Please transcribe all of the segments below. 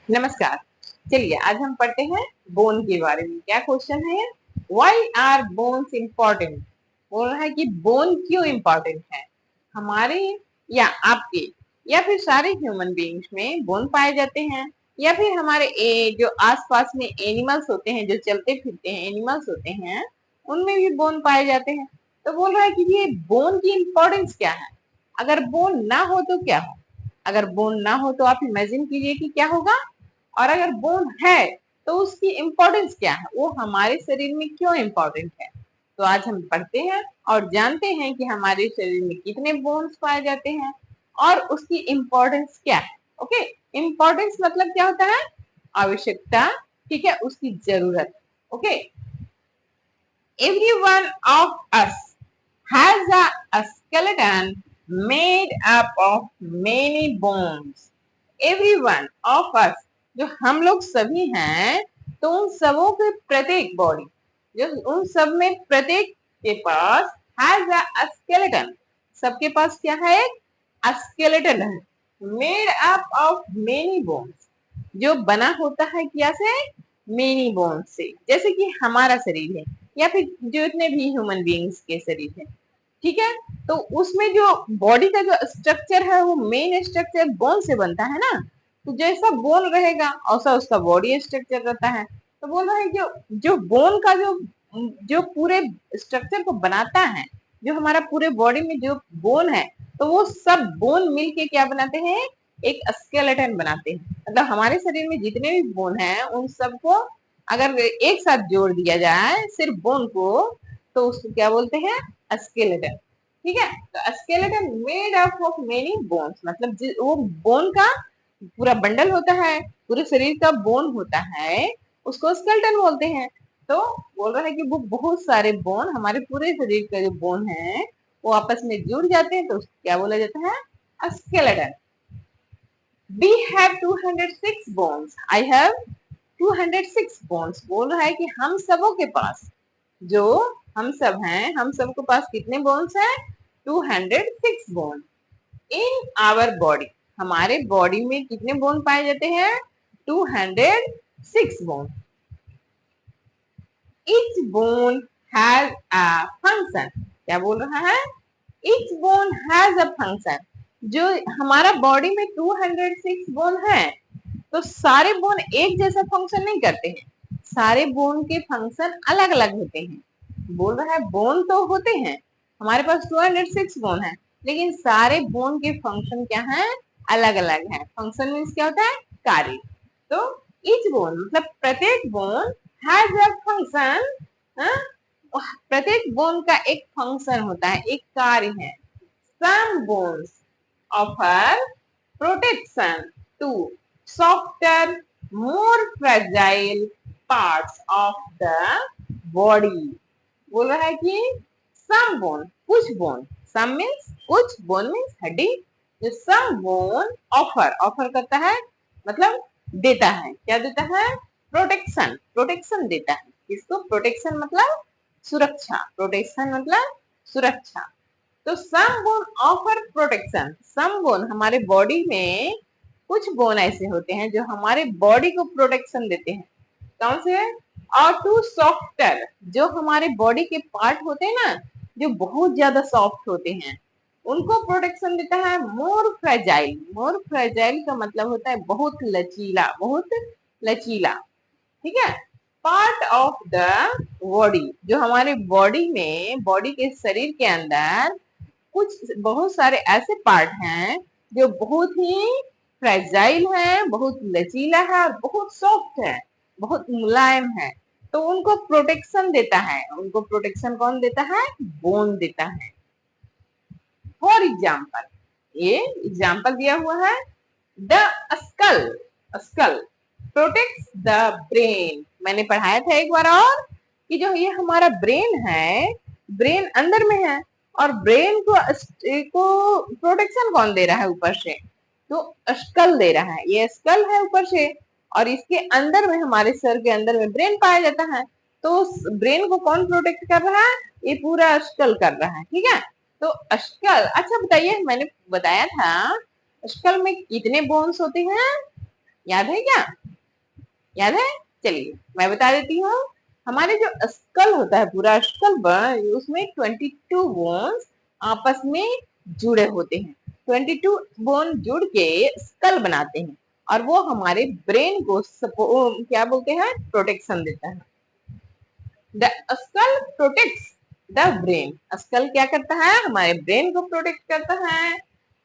नमस्कार। चलिए आज हम पढ़ते हैं बोन के बारे में। क्या क्वेश्चन है? Why are bones important? बोल रहा है कि बोन क्यों इम्पोर्टेंट है हमारे या आपके या फिर सारे ह्यूमन बीइंग्स में बोन पाए जाते हैं, या फिर हमारे जो आसपास में एनिमल्स होते हैं, जो चलते फिरते हैं एनिमल्स होते हैं, उनमें भी बोन पाए जाते हैं। तो बोल रहा है कि ये बोन की इम्पोर्टेंस क्या है, अगर बोन ना हो तो क्या हो। अगर बोन ना हो तो आप इमेजिन कीजिए कि क्या होगा, और अगर बोन है तो उसकी इम्पोर्टेंस क्या है, वो हमारे शरीर में क्यों इम्पोर्टेंट है। तो आज हम पढ़ते हैं और जानते हैं कि हमारे शरीर में कितने बोन्स पाए जाते हैं और उसकी इम्पोर्टेंस क्या है। ओके, इम्पोर्टेंस मतलब क्या होता है? आवश्यकता, ठीक है, उसकी जरूरत। Okay, every one of us has a skeleton made up of many bones. Every one of us, जो हम लोग सभी हैं, तो उन सबों के प्रत्येक बॉडी, जो उन सब में प्रत्येक के पास has a skeleton, सबके पास क्या है? एक skeleton है, made up of many bones, जो बना होता है क्या से? मेनी बोन्स से। जैसे कि हमारा शरीर है या फिर जितने भी ह्यूमन बीइंग्स के शरीर है, ठीक है, तो उसमें जो बॉडी का जो स्ट्रक्चर है वो मेन स्ट्रक्चर बोन से बनता है ना। तो जैसा बोन रहेगा वैसा उसका बॉडी स्ट्रक्चर रहता है। तो बोल रहा है जो जो बोन का जो जो पूरे स्ट्रक्चर को बनाता है, जो हमारा पूरे बॉडी में जो बोन है, तो वो सब बोन मिलके क्या बनाते हैं? एक स्केलेटन बनाते हैं। मतलब हमारे शरीर में जितने भी बोन हैं उन सबको अगर एक साथ जोड़ दिया जाए सिर्फ बोन को, तो उसको क्या बोलते हैं? स्केलेटन। ठीक है, तो skeleton made up of many bones, मतलब वो बोन का पूरा बंडल होता है, पूरे शरीर का बोन होता है, उसको स्केलेटन बोलते हैं। तो बोल रहा है कि वो बहुत सारे बोन, हमारे पूरे शरीर का जो बोन है वो आपस में जुड़ जाते हैं, तो उसको क्या बोला जाता है? Skeleton. We have 206 bones. I have 206 bones. बोल रहा है कि हम सबों के पास, जो हम सब हैं, हम सबके पास कितने बोन्स हैं? 206 बोन इन आवर बॉडी। हमारे बॉडी में कितने बोन पाए जाते हैं? 206 bone. Each bone has a function. क्या बोल रहा है? Each bone has a function. जो हमारा बॉडी में 206 बोन है, तो सारे बोन एक जैसा फंक्शन नहीं करते हैं, सारे बोन के फंक्शन अलग अलग होते हैं। बोल रहा है बोन तो होते हैं, हमारे पास 206 बोन है, लेकिन सारे बोन के फंक्शन क्या है? अलग अलग है। फंक्शन मीन्स क्या होता है? कार्य। तो ईच बोन मतलब प्रत्येक बोन हैज अ फंक्शन। प्रत्येक बोन का एक फंक्शन होता है, एक कार्य है। Some bones offer protection to softer, more fragile parts of the body। बोल रहा है कि some bone, कुछ बोन, some means कुछ, bone means हड्डी, जो some bone ऑफर करता है, मतलब देता है। क्या देता है? प्रोटेक्शन, प्रोटेक्शन देता है। किसको प्रोटेक्शन? मतलब सुरक्षा। प्रोटेक्शन मतलब सुरक्षा। तो सम बोन ऑफर प्रोटेक्शन। सम बोन हमारे बॉडी में कुछ बोन ऐसे होते हैं जो हमारे बॉडी को प्रोटेक्शन देते हैं। कौन से? और टू सॉफ्टर, जो हमारे बॉडी के पार्ट होते हैं ना, जो बहुत ज्यादा सॉफ्ट होते हैं, उनको प्रोटेक्शन देता है। मोर फ्रेजाइल, मोर फ्रेजाइल का मतलब होता है बहुत लचीला, बहुत लचीला। ठीक है, पार्ट ऑफ द बॉडी, जो हमारे बॉडी में, बॉडी के शरीर के अंदर कुछ बहुत सारे ऐसे पार्ट हैं जो बहुत ही फ्रेजाइल है, बहुत लचीला है और बहुत सॉफ्ट है, बहुत मुलायम है। तो उनको प्रोटेक्शन देता है। उनको प्रोटेक्शन कौन देता है? बोन देता है। फॉर एग्जाम्पल, ये एग्जाम्पल दिया हुआ है, the skull, skull protects the brain. मैंने पढ़ाया था एक बार और कि जो ये हमारा ब्रेन है, ब्रेन अंदर में है, और ब्रेन को प्रोटेक्शन कौन दे रहा है? ऊपर से तो स्कल दे रहा है। ये स्कल है ऊपर से, और इसके अंदर में, हमारे सर के अंदर में ब्रेन पाया जाता है। तो उस ब्रेन को कौन प्रोटेक्ट कर रहा है? ये पूरा स्कल कर रहा है। ठीक है, तो स्कल, अच्छा बताइए, मैंने बताया था स्कल में कितने बोन्स होते हैं? याद है क्या? याद है? चलिए मैं बता देती हूँ। हमारे जो स्कल होता है, पूरा स्कल उसमें 22 बोन्स आपस में जुड़े होते हैं। 22 बोन जुड़ के स्कल बनाते हैं और वो हमारे ब्रेन को क्या बोलते हैं, प्रोटेक्शन देता है। The skull protects the brain. Skull क्या करता है, हमारे ब्रेन को प्रोटेक्ट करता है।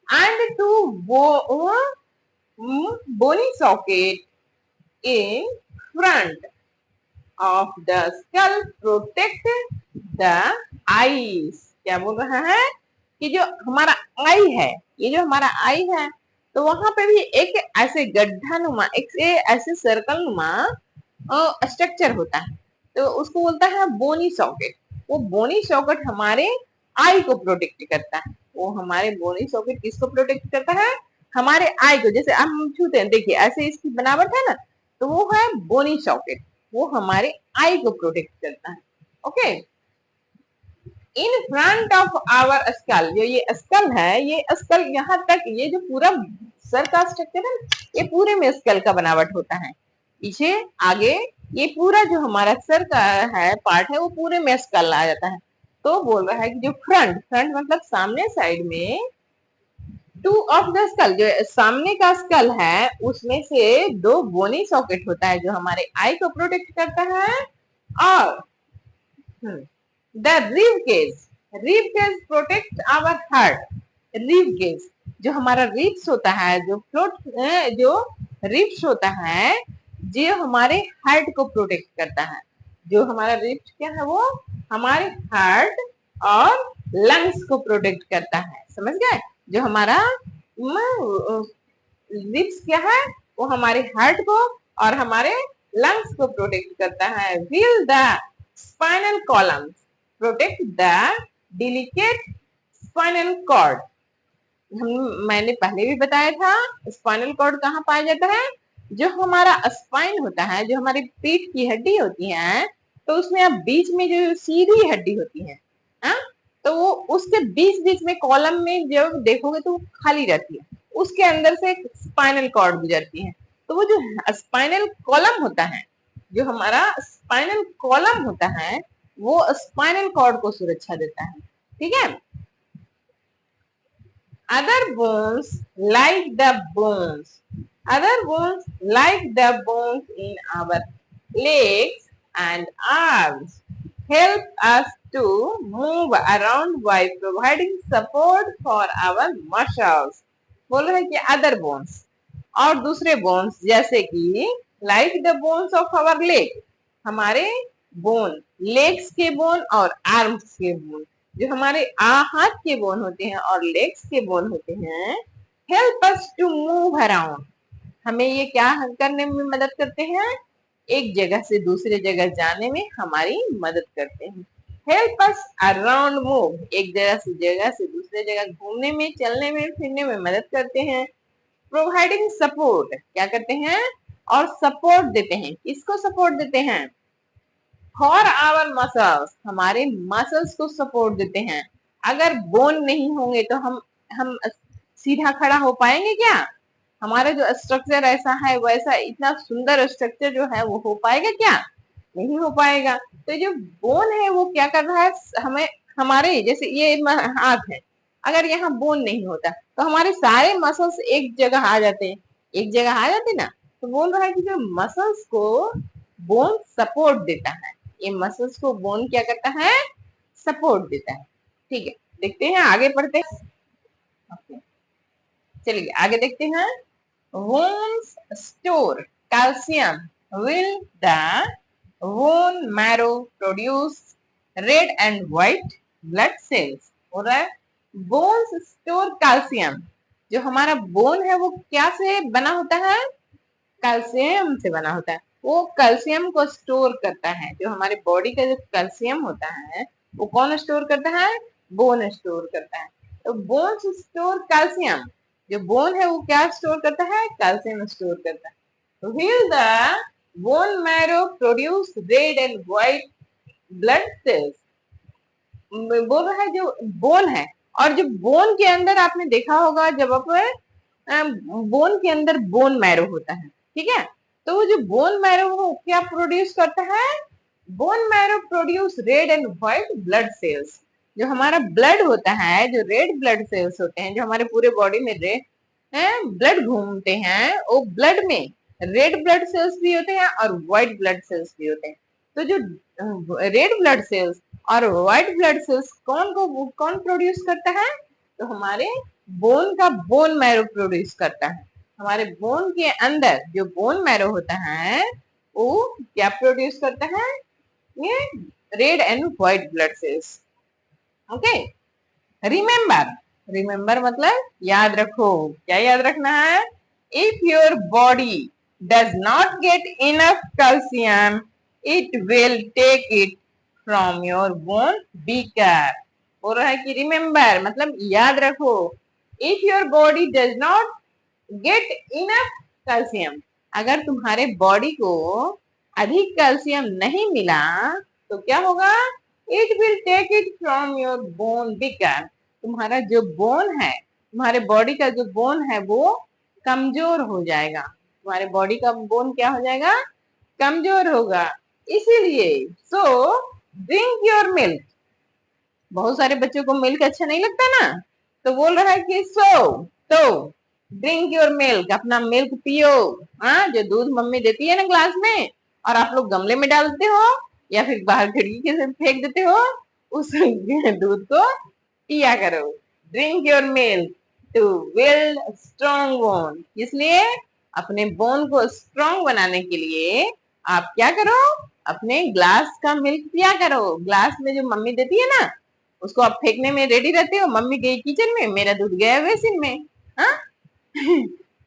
And two bony socket in front of the skull protect the eyes। क्या बोल रहा है कि जो हमारा आई है, ये जो हमारा आई है, तो वहां पे भी एक ऐसे गड्ढा नुमा, एक ऐसे सर्कल नुमा स्ट्रक्चर होता है, तो उसको बोलता है बोनी सॉकेट। वो बोनी सॉकेट हमारे आई को प्रोटेक्ट करता है। वो हमारे बोनी सॉकेट किसको प्रोटेक्ट करता है, हमारे आई को। जैसे हम छूते हैं, देखिए ऐसे इसकी बनावट है ना, तो वो है बोनी सॉकेट, वो हमारे आई को प्रोटेक्ट करता है। Okay, in front of our skull, जो ये स्कल है, ये स्कल यहाँ तक, ये जो पूरा सर का स्ट्रक्चर है, ये पूरे में स्कल का बनावट होता है। पीछे आगे ये पूरा जो हमारा सर का है पार्ट है, वो पूरे में स्कल आ जाता है। तो बोल रहा है कि जो फ्रंट, फ्रंट मतलब सामने साइड में, टू ऑफ द स्कल, जो सामने का स्कल है उसमें से दो बोनी सॉकेट होता है जो हमारे आई को प्रोटेक्ट करता है। और the rib cage, rib cage protect our heart. Rib cage, जो हमारा रिब्स होता है, जो फ्लोट, जो रिब्स होता है, जो हमारे हार्ट को प्रोटेक्ट करता है। जो हमारा रिब्स क्या है, वो हमारे हार्ट और लंग्स को प्रोटेक्ट करता है। समझ गए? जो हमारा लिप्स क्या है, वो हमारे हार्ट को और हमारे लंग्स को प्रोटेक्ट करता है। While the spinal column protect the delicate spinal cord. मैंने पहले भी बताया था, स्पाइनल कॉर्ड कहाँ पाया जाता है, जो हमारा स्पाइन होता है, जो हमारी पीठ की हड्डी होती है, तो उसमें अब बीच में जो सीधी हड्डी होती है, हाँ? तो वो उसके बीच बीच में कॉलम में जब देखोगे तो वो खाली रहती है, उसके अंदर से एक स्पाइनल कॉर्ड गुजरती है। तो वो जो स्पाइनल कॉलम होता है, जो हमारा स्पाइनल कॉलम होता है, वो स्पाइनल कॉर्ड को सुरक्षा देता है। ठीक है? other bones like the bones other bones like the bones in our legs and arms help us to move around by providing support for our muscles। बोल रहे हैं कि अदर बोन्स, और दूसरे बोन्स, जैसे कि like the bones of our leg, हमारे bone, legs के बोन और आर्म्स के बोन, जो हमारे हाथ के बोन होते हैं और लेग्स के बोन होते हैं, help us to move around. हमें ये क्या करने में मदद करते हैं, एक जगह से दूसरे जगह जाने में हमारी मदद करते हैं। हेल्प अस अराउंड मूव, एक जगह से दूसरे जगह घूमने में, चलने में, फिरने में मदद करते हैं। प्रोवाइडिंग सपोर्ट, क्या करते हैं, और सपोर्ट देते हैं। किसको सपोर्ट देते हैं, फॉर आवर मसल्स, हमारे मसल्स को सपोर्ट देते हैं। अगर बोन नहीं होंगे तो हम सीधा खड़ा हो पाएंगे क्या, हमारा जो स्ट्रक्चर ऐसा है वैसा इतना सुंदर स्ट्रक्चर जो है वो हो पाएगा क्या, नहीं हो पाएगा। तो जो बोन है वो क्या कर रहा है, हमें, हमारे जैसे ये हाथ है, अगर यहाँ बोन नहीं होता तो हमारे सारे मसल्स एक जगह आ जाते, एक जगह आ जाते ना। तो बोल रहा है कि जो मसल्स को बोन सपोर्ट देता है, ये मसल्स को बोन क्या करता है, सपोर्ट देता है। ठीक है, देखते हैं आगे पढ़ते हैं। okay. चलिए आगे देखते हैं। Bones store calcium will the bone marrow produce red and white blood cells। हो रहा है बोन्स स्टोर कैल्शियम, जो हमारा बोन है वो क्या से बना होता है, कैल्शियम से बना होता है। वो कैल्शियम को स्टोर करता है, जो हमारे बॉडी का जो कैल्शियम होता है वो कौन स्टोर करता है, बोन स्टोर करता है। तो बोन स्टोर कैल्शियम, जो बोन है वो क्या स्टोर करता है, कैल्शियम स्टोर करता है। तो wheel the bone marrow produce red and white blood sales. बोल रहा है जो बोन है, और जो बोन के अंदर आपने देखा होगा, जब आप बोन के अंदर बोन मैरो होता है, ठीक है। तो वो जो बोन मैरो वो क्या प्रोड्यूस करता है? Bone marrow produce red and white blood sales. जो हमारा ब्लड होता है, जो रेड ब्लड सेल्स होते हैं, जो हमारे पूरे बॉडी में रेड ब्लड घूमते हैं, वो ब्लड में रेड ब्लड सेल्स भी होते हैं और व्हाइट ब्लड सेल्स भी होते हैं। तो जो रेड ब्लड सेल्स और व्हाइट ब्लड सेल्स कौन प्रोड्यूस करता है? तो हमारे बोन का बोन मैरो प्रोड्यूस करता है। हमारे बोन के अंदर जो बोन मैरो होता है वो क्या प्रोड्यूस करता है? ये red and white blood cells. Okay. Remember, remember मतलब याद रखो। क्या याद रखना है? If your body does not get enough calcium it will take it from your bone weaker. बोल रहा है कि रिमेम्बर मतलब याद रखो, if your body does not get enough calcium, अगर तुम्हारे बॉडी को अधिक कैल्शियम नहीं मिला तो क्या होगा? It will take it from your bone weaker, तुम्हारा जो बोन है, तुम्हारे बॉडी का जो बोन है वो कमजोर हो जाएगा। तुम्हारे बॉडी का बोन क्या हो जाएगा? कमजोर होगा। इसीलिए सो ड्रिंक योर मिल्क। बहुत सारे बच्चों को मिल्क अच्छा नहीं लगता ना, तो बोल रहा है कि तो ड्रिंक योर मिल्क, अपना मिल्क पियो। हाँ, जो दूध मम्मी देती है ना ग्लास में और आप लोग गमले में डालते हो या फिर बाहर खिड़की के से फेंक देते हो, उस दूध को पिया करो। Drink your milk to build strong bone, इसलिए अपने बोन को स्ट्रॉन्ग बनाने के लिए आप क्या करो? अपने ग्लास का मिल्क पिया करो। ग्लास में जो मम्मी देती है ना, उसको आप फेंकने में रेडी रहते हो, मम्मी गई किचन में, मेरा दूध गया बेसिन में। हाँ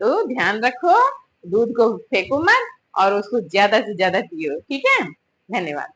तो ध्यान रखो, दूध को फेंको मत और उसको ज्यादा से ज्यादा पियो। ठीक है, धन्यवाद।